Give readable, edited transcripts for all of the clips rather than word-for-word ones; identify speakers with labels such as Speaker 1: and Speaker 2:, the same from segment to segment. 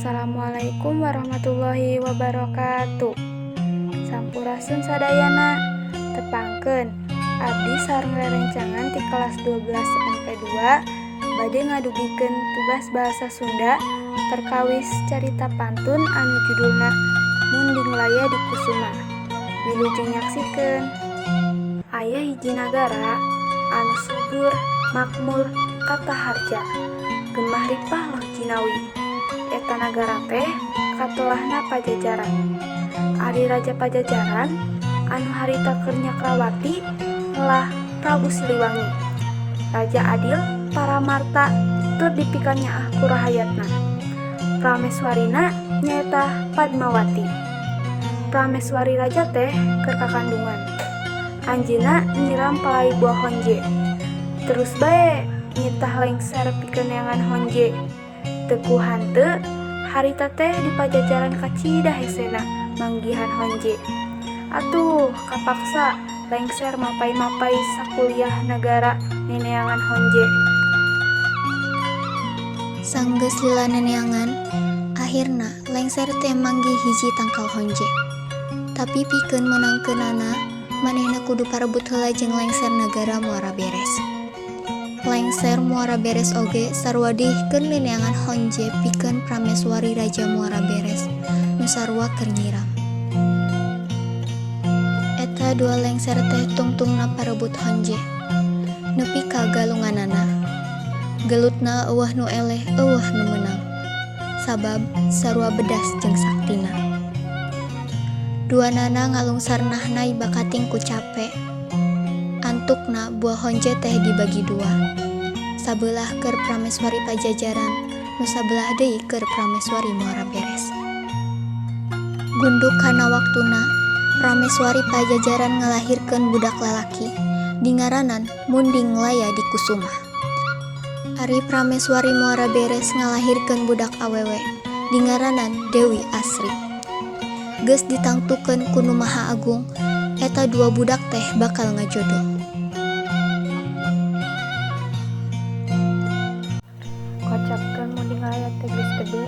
Speaker 1: Assalamualaikum warahmatullahi wabarakatuh. Sampurasun sadayana, tepangkeun abdi sareng rerencangan ti kelas 12 MP2 bade ngadugikeun tugas bahasa Sunda perkawis carita pantun anu judulna Munding Laya di Kusuma. Wilujeng nyaksikeun. Aya hiji nagara anu subur, makmur, kataharja, gemah ripah loh Cinawi. Eta nagara teh katelahna Pajajaran. Ari Raja Pajajaran anu harita keur Nyakrawati lah Prabu Siliwangi. Raja adil, paramarta, tur dipikannya ku rahayatna. Prameswarina nyaeta Padmawati. Prameswari raja teh keur kakandungan. Anjeunna nyiram palai buah honje. Terus bae nyitah lengser pikeun neangan honje. Teu hanteu harita teh di Pajajaran kacidah hesena manggihan honje. Atuh kapaksa lengser mapai-mapai sakuliah nagara neneangan honje.
Speaker 2: Sanggeus lila neneangan, akhirna lengser teh manggih hiji tangkal honje. Tapi pikeun menangkeunana, manehna kudu parebut heula jeung lengser nagara muara beres. Lengser muara beres oge sarua dihikeun neneangan honje pikeun Prameswari Raja Muara Beres nu sarua keur nyiram. Eta dua lengser teh tungtungna parebut honje. Nepi ka galunganana. Gelutna eueuh nu eleh, eueuh nu meunang. Sabab sarua bedas jeung saktina. Duanana ngalungsarnahna bakating ku capek. Antukna buah honje teh dibagi dua. Sabelah keur Prameswari Pajajaran, nu sabelah deui keur Prameswari Muara Beres. Gunduk kana waktuna, Prameswari Pajajaran ngalahirkeun budak lalaki, dingaranan Munding Laya di Kusuma. Ari Prameswari Muara Beres ngalahirkeun budak awewe, dingaranan Dewi Asri. Geus ditangtukeun ku Nu Maha Agung, eta dua budak teh bakal ngajodoh.
Speaker 1: Kocapkeun Munding Laya teh geus gede,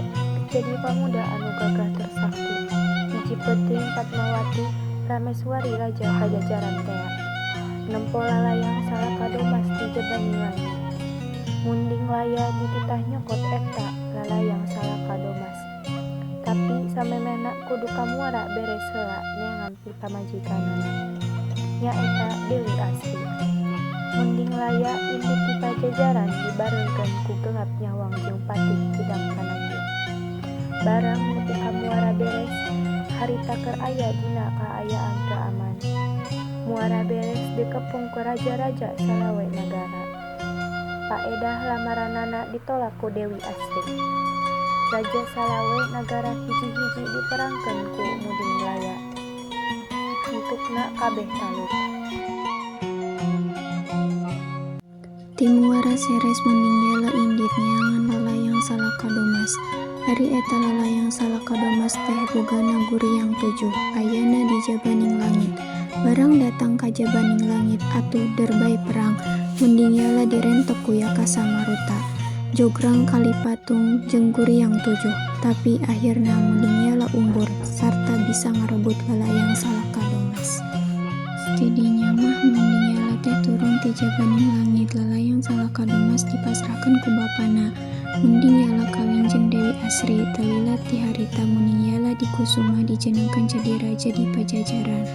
Speaker 1: jadi pamuda anu gagah tersakti. Hiji peuting Padmawati, Prameswari Raja Pajajaran tea. Nempo lalayang salakadomas ti jebaningan. Munding Laya dititah nyokot eta lalayang salakadomas. Tapi samemehna kudu ka muara beres heula neangan ti pamajikanana. Nyaeta Dewi Asri. Munding Laya indit di Pajajaran dibarengkeun ku gelap nyawang jeung patih kidang pananjung. Barang nepi ka muara beres, harita keur aya dina kaayaan teu aman. Muara beres dikepung ku raja-raja salawe nagara. Paedah lamaranana ditolak ku Dewi Asri. Raja salawe nagara hiji-hiji diperangkeun ku Munding Laya. Untukna kabeh taluk.
Speaker 3: Ti muara seres Munding Yala indit neangan lalayang salakadomas. Ari eta lalayang salakadomas teh bogana guriang 7, ayana di jabaning langit. Barang datang ka jabaning langit atuh derbay perang. Munding Yala direntok ku Yakasa Maruta. Jograng Kalipatung jeung guriang 7, tapi akhirna Munding Yala unggul sarta bisa ngarebut lalayang salakadomas. Tidinya mah Munding Yala teh turun ti jabaning langit, lalayang salakadomas dipasrahkeun ku bapana. Munding Yala kawin jeung Dewi Asri, teu lila ti harita Munding Yala di Kusuma dijenengkeun jadi raja di Pajajaran.